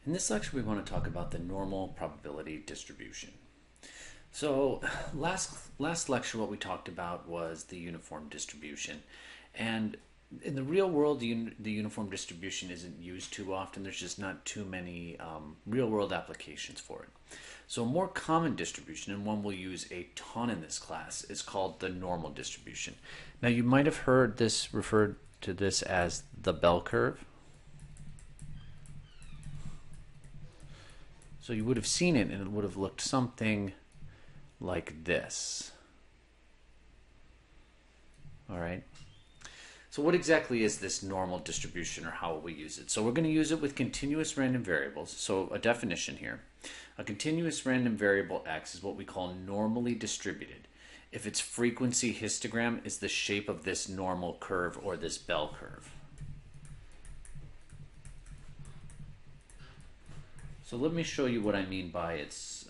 In this lecture, we want to talk about the normal probability distribution. So last lecture, what we talked about was the uniform distribution. And in the real world, the uniform distribution isn't used too often. There's just not too many real world applications for it. So a more common distribution, and one we'll use a ton in this class, is called the normal distribution. Now you might have heard this referred to this as the bell curve. So you would have seen it and it would have looked something like this. All right. So what exactly is this normal distribution, or how will we use it? So we're going to use it with continuous random variables. So a definition here. A continuous random variable x is what we call normally distributed if its frequency histogram is the shape of this normal curve or this bell curve. So let me show you what I mean by its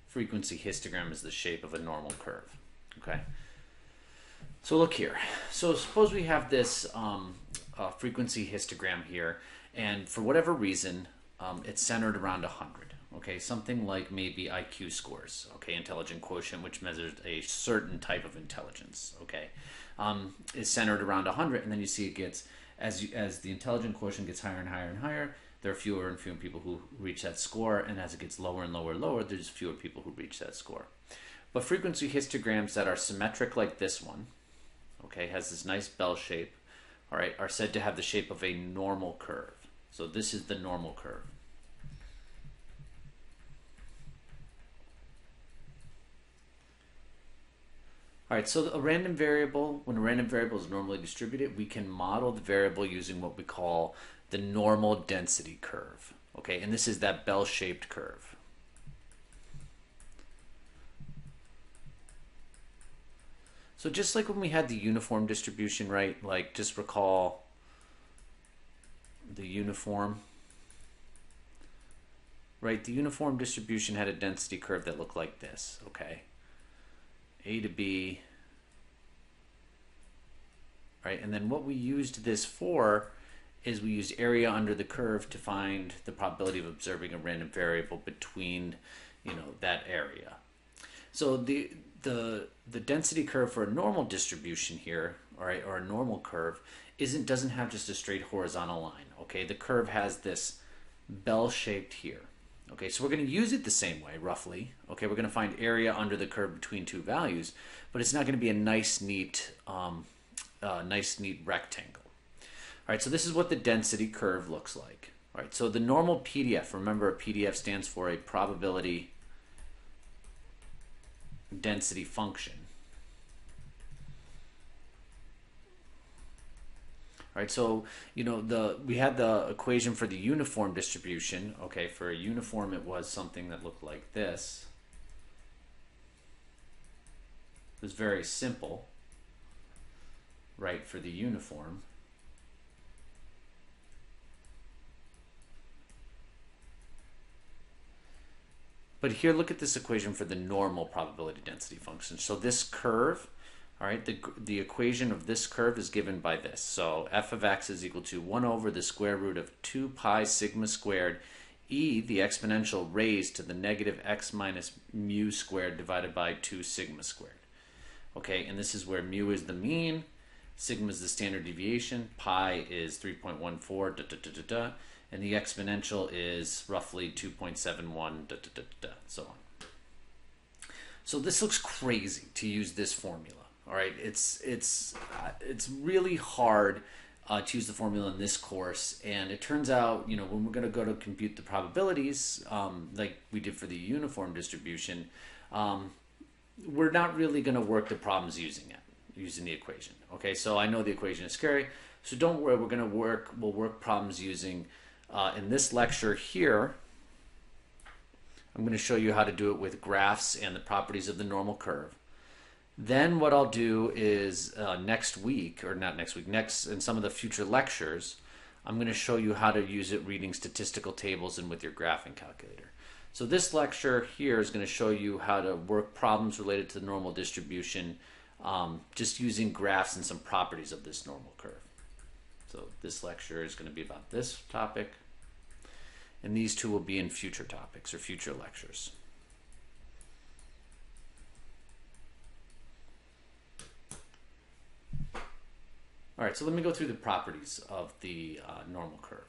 frequency histogram is the shape of a normal curve. Okay. So look here. So suppose we have this frequency histogram here, and for whatever reason, it's centered around 100. Okay, something like maybe IQ scores. Okay, intelligent quotient, which measures a certain type of intelligence. Okay, is centered around 100, and then you see it gets as the intelligent quotient gets higher and higher and higher. There are fewer and fewer people who reach that score, and as it gets lower and lower and lower, there's fewer people who reach that score. But frequency histograms that are symmetric like this one, okay, has this nice bell shape, all right, are said to have the shape of a normal curve. So this is the normal curve. All right, so a random variable, when a random variable is normally distributed, we can model the variable using what we call the normal density curve. Okay, and this is that bell-shaped curve. So just like when we had the uniform distribution, right? Like just recall the uniform, right? The uniform distribution had a density curve that looked like this, okay? A to B, right? And then what we used this for is we used area under the curve to find the probability of observing a random variable between, that area. So the density curve for a normal distribution here, all right, or a normal curve, doesn't have just a straight horizontal line. Okay, the curve has this bell shaped here. Okay, so we're going to use it the same way, roughly. Okay, we're going to find area under the curve between two values, but it's not going to be a nice, neat rectangle. All right, so this is what the density curve looks like. All right, so the normal PDF, remember a PDF stands for a probability density function. All right, so we had the equation for the uniform distribution. Okay, for a uniform it was something that looked like this. It was very simple, right, for the uniform. But here, look at this equation for the normal probability density function. So this curve, all right, the equation of this curve is given by this. So f of x is equal to 1 over the square root of 2 pi sigma squared e, the exponential raised to the negative x minus mu squared divided by 2 sigma squared. Okay, and this is where mu is the mean, sigma is the standard deviation, pi is 3.14, and the exponential is roughly 2.71, so on. So this looks crazy to use this formula. All right, it's really hard to use the formula in this course, and it turns out, when we're going to go to compute the probabilities, like we did for the uniform distribution, we're not really going to work the problems using the equation. Okay, so I know the equation is scary, so don't worry. We'll work problems using. In this lecture here, I'm going to show you how to do it with graphs and the properties of the normal curve. Then what I'll do is next in some of the future lectures, I'm going to show you how to use it reading statistical tables and with your graphing calculator. So this lecture here is going to show you how to work problems related to the normal distribution just using graphs and some properties of this normal curve. So this lecture is going to be about this topic. And these two will be in future topics or future lectures. All right, so let me go through the properties of the normal curve.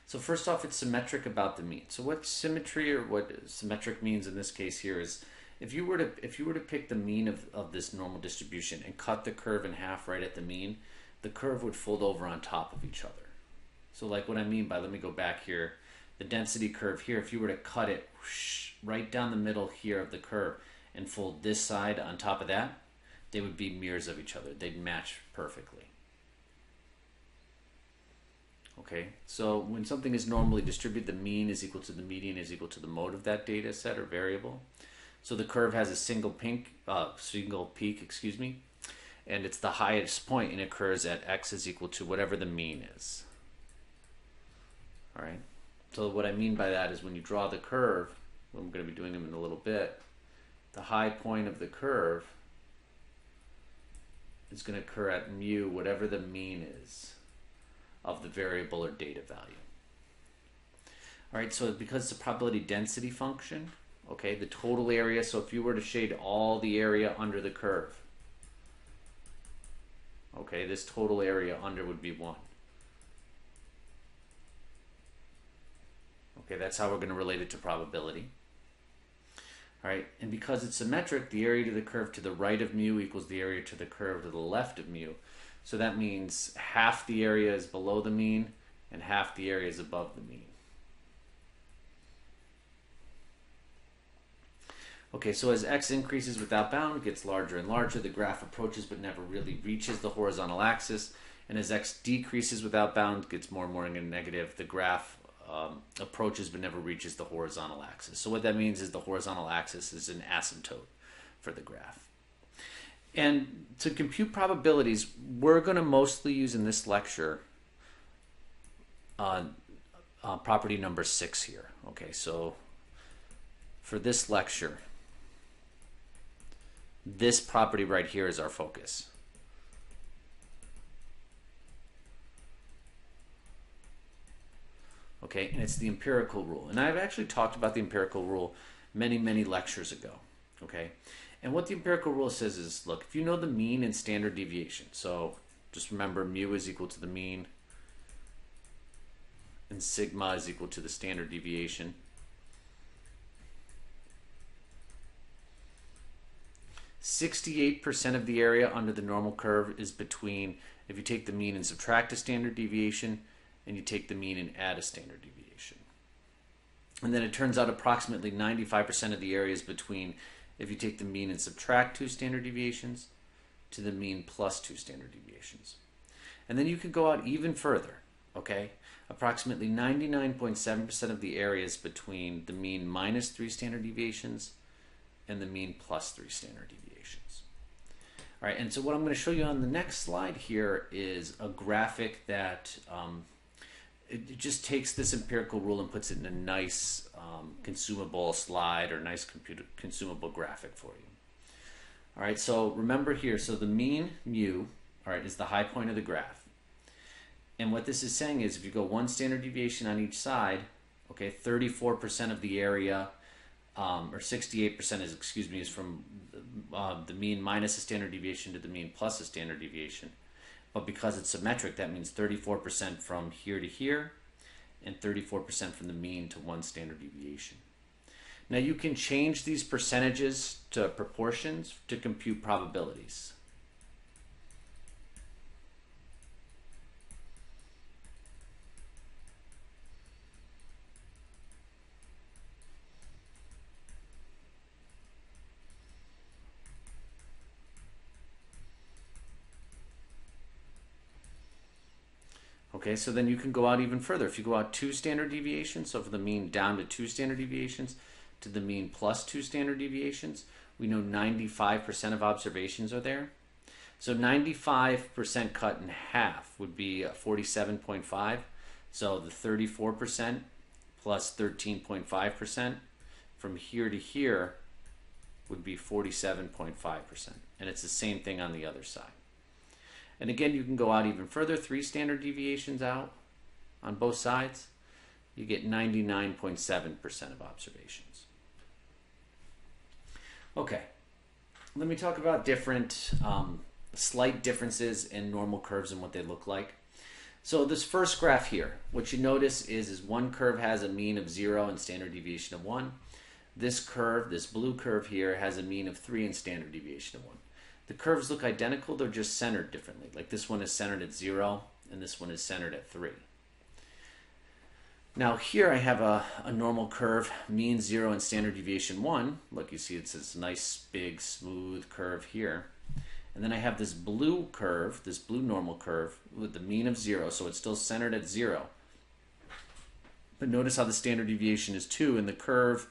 So first off, it's symmetric about the mean. So what symmetry or what symmetric means in this case here is if you were to pick the mean of this normal distribution and cut the curve in half right at the mean, the curve would fold over on top of each other. So like what I mean by, let me go back here, the density curve here, if you were to cut it right down the middle here of the curve and fold this side on top of that, they would be mirrors of each other. They'd match perfectly. Okay, so when something is normally distributed, the mean is equal to the median is equal to the mode of that data set or variable. So the curve has a single peak, and it's the highest point and occurs at x is equal to whatever the mean is. All right, so what I mean by that is when you draw the curve, I'm going to be doing them in a little bit, the high point of the curve is going to occur at mu, whatever the mean is of the variable or data value. All right, so because it's a probability density function, okay, the total area, so if you were to shade all the area under the curve, okay, this total area under would be 1. Okay, that's how we're going to relate it to probability. All right, and because it's symmetric, the area to the curve to the right of mu equals the area to the curve to the left of mu. So that means half the area is below the mean and half the area is above the mean. Okay, so as x increases without bound, it gets larger and larger. The graph approaches but never really reaches the horizontal axis. And as x decreases without bound, it gets more and more negative. The graph approaches but never reaches the horizontal axis. So what that means is the horizontal axis is an asymptote for the graph. And to compute probabilities, we're going to mostly use in this lecture property number 6 here. Okay, so for this lecture, this property right here is our focus. Okay, and it's the empirical rule. And I've actually talked about the empirical rule many, many lectures ago. Okay, and what the empirical rule says is, look, if you know the mean and standard deviation, so just remember mu is equal to the mean and sigma is equal to the standard deviation. %68 of the area under the normal curve is between, if you take the mean and subtract a standard deviation, and you take the mean and add a standard deviation. And then it turns out approximately 95% of the area is between, if you take the mean and subtract 2 standard deviations, to the mean plus 2 standard deviations. And then you can go out even further, okay? Approximately 99.7% of the area is between the mean minus 3 standard deviations and the mean plus 3 standard deviations. All right, and so what I'm going to show you on the next slide here is a graphic that it just takes this empirical rule and puts it in a nice consumable slide or nice consumable graphic for you. All right, so remember here, so the mean mu, all right, is the high point of the graph. And what this is saying is if you go 1 standard deviation on each side, okay, 34% of the area, or 68% is from the mean minus a standard deviation to the mean plus a standard deviation. But because it's symmetric, that means 34% from here to here and 34% from the mean to 1 standard deviation. Now you can change these percentages to proportions to compute probabilities. Okay, so then you can go out even further. If you go out 2 standard deviations, so from the mean down to 2 standard deviations to the mean plus 2 standard deviations, we know 95% of observations are there. So 95% cut in half would be 47.5. So the 34% plus 13.5% from here to here would be 47.5%. And it's the same thing on the other side. And again, you can go out even further, 3 standard deviations out, on both sides, you get 99.7% of observations. Okay, let me talk about different slight differences in normal curves and what they look like. So this first graph here, what you notice is one curve has a mean of 0 and standard deviation of 1. This curve, this blue curve here, has a mean of 3 and standard deviation of 1. The curves look identical, they're just centered differently. Like this one is centered at 0 and this one is centered at 3. Now here I have a normal curve, mean 0 and standard deviation 1. Look, you see it's this nice big smooth curve here. And then I have this blue curve, this blue normal curve with the mean of 0, so it's still centered at 0. But notice how the standard deviation is 2, and the curve,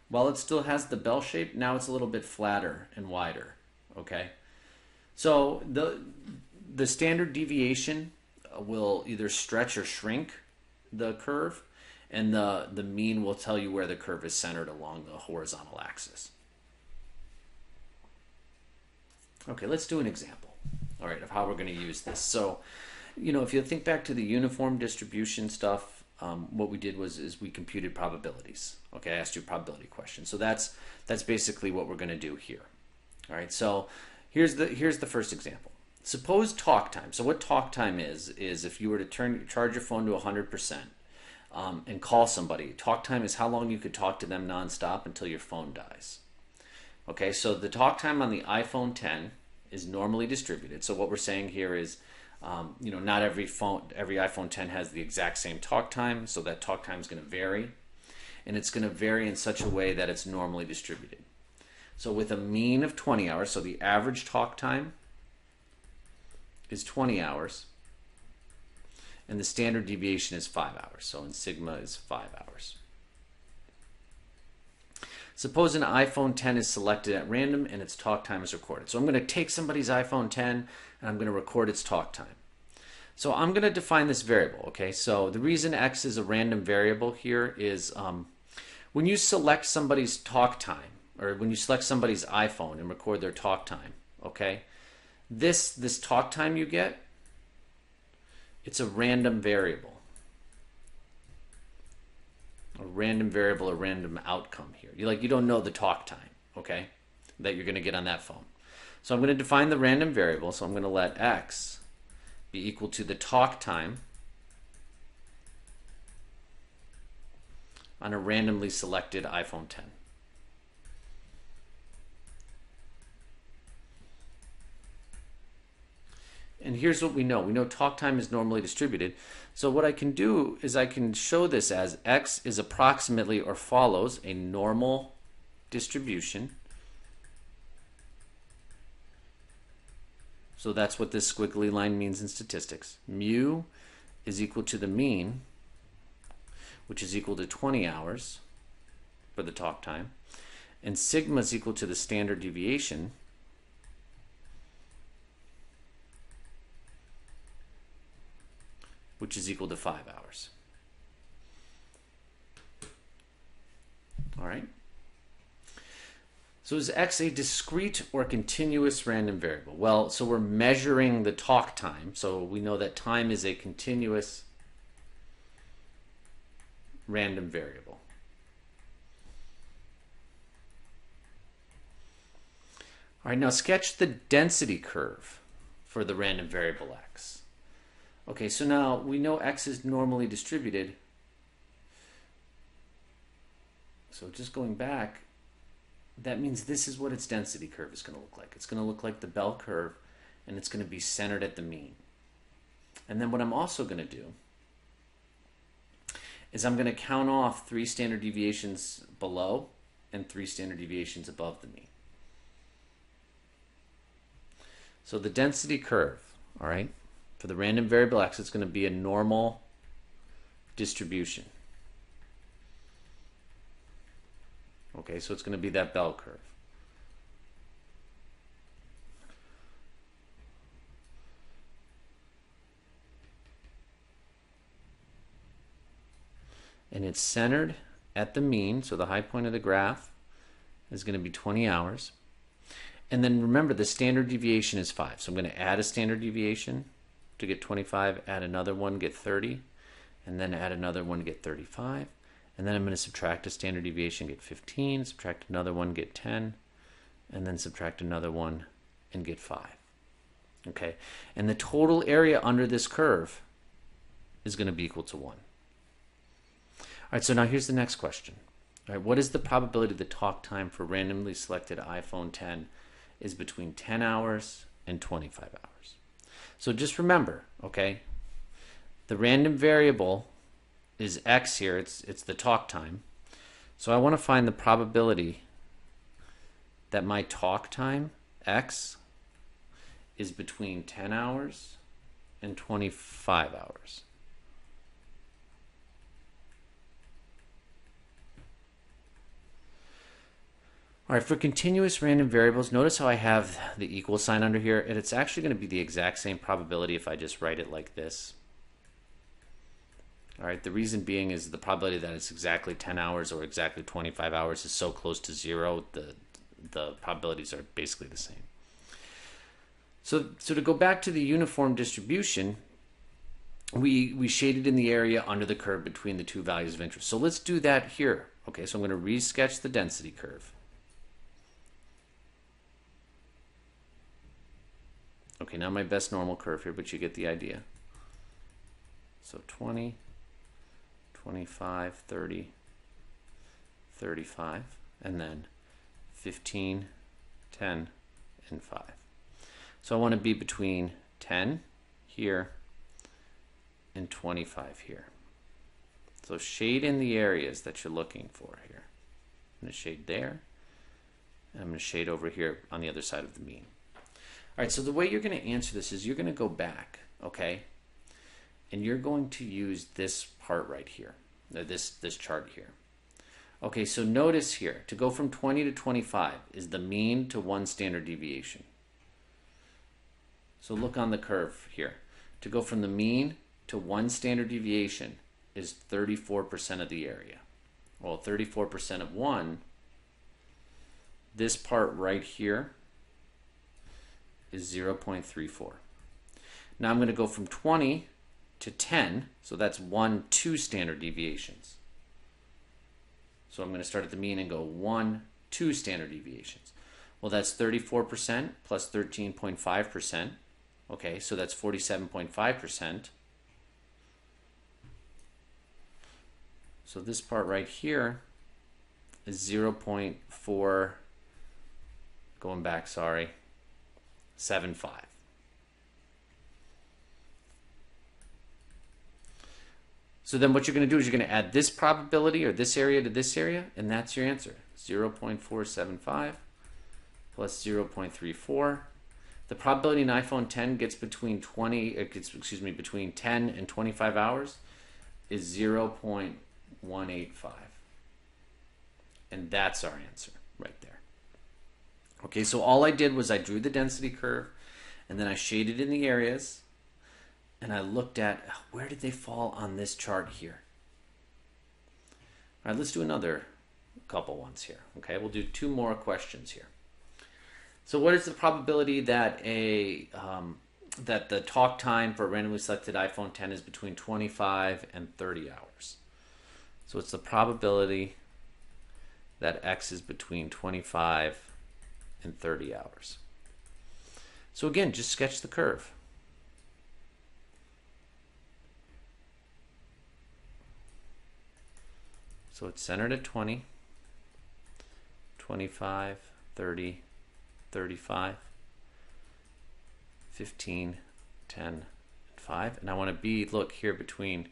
while it still has the bell shape, now it's a little bit flatter and wider. Okay? So the standard deviation will either stretch or shrink the curve, and the mean will tell you where the curve is centered along the horizontal axis. Okay, let's do an example, all right, of how we're going to use this. So, if you think back to the uniform distribution stuff, what we did is we computed probabilities. Okay, I asked you a probability question. So that's basically what we're going to do here. All right, so here's the first example. Suppose talk time. So what talk time is if you were to charge your phone to 100% and call somebody. Talk time is how long you could talk to them nonstop until your phone dies. Okay, so the talk time on the iPhone 10 is normally distributed. So what we're saying here is, not every iPhone 10 has the exact same talk time, so that talk time is going to vary. And it's going to vary in such a way that it's normally distributed. So with a mean of 20 hours, so the average talk time is 20 hours, and the standard deviation is 5 hours. So in sigma is 5 hours. Suppose an iPhone 10 is selected at random and its talk time is recorded. So I'm going to take somebody's iPhone 10 and I'm going to record its talk time. So I'm going to define this variable. Okay, so the reason x is a random variable here is when you select somebody's talk time, or when you select somebody's iPhone and record their talk time, okay, this talk time you get, it's a random variable. A random variable, a random outcome here. You don't know the talk time, okay, that you're going to get on that phone. So I'm going to define the random variable. So I'm going to let x be equal to the talk time on a randomly selected iPhone 10. And here's what we know. We know talk time is normally distributed. So what I can do is I can show this as x is approximately or follows a normal distribution. So that's what this squiggly line means in statistics. Mu is equal to the mean, which is equal to 20 hours for the talk time. And sigma is equal to the standard deviation, which is equal to 5 hours. All right. So is x a discrete or continuous random variable? Well, so we're measuring the talk time. So we know that time is a continuous random variable. All right, now sketch the density curve for the random variable x. Okay, so now we know x is normally distributed. So just going back, that means this is what its density curve is going to look like. It's going to look like the bell curve, and it's going to be centered at the mean. And then what I'm also going to do is I'm going to count off 3 standard deviations below and 3 standard deviations above the mean. So the density curve, all right, for the random variable x, it's going to be a normal distribution. Okay, so it's going to be that bell curve. And it's centered at the mean, so the high point of the graph is going to be 20 hours. And then remember, the standard deviation is 5. So I'm going to add a standard deviation to get 25, add another one, get 30. and then add another one to get 35. And then I'm going to subtract a standard deviation, get 15, subtract another one, get 10, and then subtract another one and get 5. Okay, and the total area under this curve is going to be equal to 1. All right, so now here's the next question. All right, what is the probability the talk time for randomly selected iPhone 10 is between 10 hours and 25 hours? So just remember, okay, the random variable is x here. It's the talk time. So I want to find the probability that my talk time, x, is between 10 hours and 25 hours. All right, for continuous random variables, notice how I have the equal sign under here, and it's actually going to be the exact same probability if I just write it like this. All right, the reason being is the probability that it's exactly 10 hours or exactly 25 hours is so close to 0, the probabilities are basically the same. So to go back to the uniform distribution, we shaded in the area under the curve between the two values of interest. So let's do that here. Okay, so I'm going to re-sketch the density curve. Okay, not my best normal curve here, but you get the idea. So 20, 25, 30, 35, and then 15, 10, and 5. So I want to be between 10 here and 25 here. So shade in the areas that you're looking for here. I'm going to shade there, and I'm going to shade over here on the other side of the mean. All right, so the way you're going to answer this is you're going to go back, okay, and you're going to use this part right here, this chart here. Okay, so notice here, to go from 20 to 25 is the mean to 1 standard deviation. So look on the curve here. To go from the mean to 1 standard deviation is 34% of the area. Well, 34% of 1, this part right here is 0.34. Now I'm going to go from 20 to 10, so that's 2 standard deviations. So I'm going to start at the mean and go 2 standard deviations. Well, that's 34% plus 13.5%. Okay, so that's 47.5%. So this part right here is 0.4, going back, sorry, 75. So then what you're going to do is you're going to add this probability or this area to this area, and that's your answer. 0.475 plus 0.34. The probability in iPhone 10 gets between between 10 and 25 hours is 0.185. And that's our answer right there. Okay, so all I did was I drew the density curve, and then I shaded in the areas, and I looked at where did they fall on this chart here. All right, let's do another couple ones here. Okay, we'll do 2 more questions here. So what is the probability that that the talk time for a randomly selected iPhone 10 is between 25 and 30 hours? So it's the probability that X is between 25 and 30 hours. So again, just sketch the curve. So it's centered at 20, 25, 30, 35, 15, 10, and 5. And I want to be, look here, between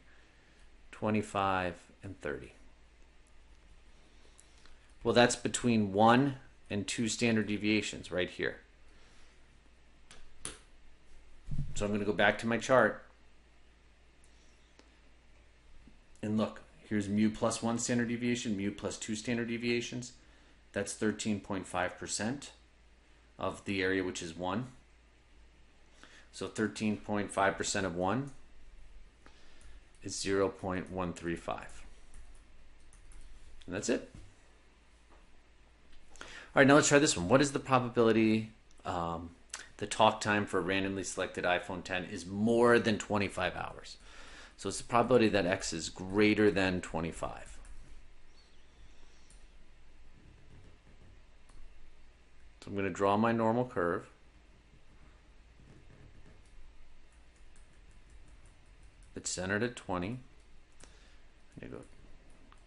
25 and 30. Well, that's between 1 and 2 standard deviations right here. So I'm going to go back to my chart. And look, here's mu plus 1 standard deviation, mu plus 2 standard deviations. That's 13.5% of the area, which is 1. So 13.5% of 1 is 0.135. And that's it. All right, now let's try this one. What is the probability the talk time for a randomly selected iPhone 10 is more than 25 hours? So it's the probability that x is greater than 25. So I'm going to draw my normal curve. It's centered at 20. I'm going to go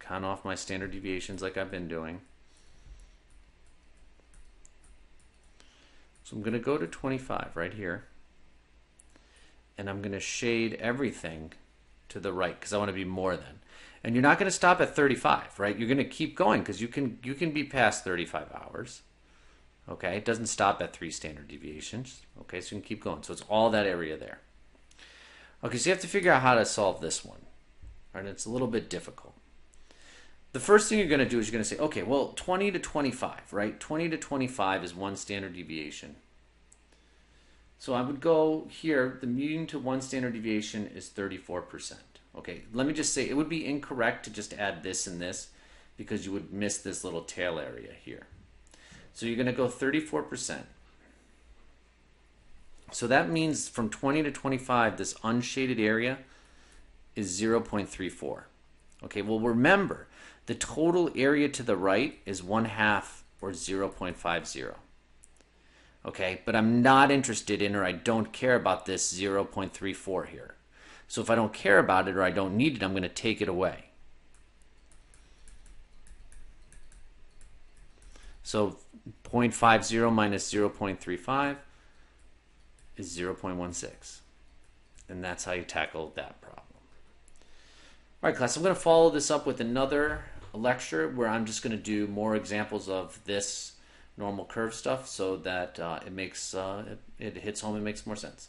count off my standard deviations like I've been doing. So I'm going to go to 25 right here. And I'm going to shade everything to the right because I want to be more than. And you're not going to stop at 35, right? You're going to keep going because you can be past 35 hours. Okay, it doesn't stop at 3 standard deviations. Okay, so you can keep going. So it's all that area there. Okay, so you have to figure out how to solve this one. All right, it's a little bit difficult. The first thing you're going to do is you're going to say, okay, well, 20 to 25, right? 20 to 25 is 1 standard deviation. So I would go here, the mean to 1 standard deviation is 34%. Okay, let me just say, it would be incorrect to just add this and this because you would miss this little tail area here. So you're going to go 34%. So that means from 20 to 25, this unshaded area is 0.34. Okay, well remember, the total area to the right is 1/2 or 0.50. Okay, but I'm not interested in, or I don't care about this 0.34 here. So if I don't care about it or I don't need it, I'm going to take it away. So 0.50 minus 0.35 is 0.16. And that's how you tackle that problem. All right, class, I'm going to follow this up with another lecture where I'm just going to do more examples of this normal curve stuff so that it hits home and makes more sense.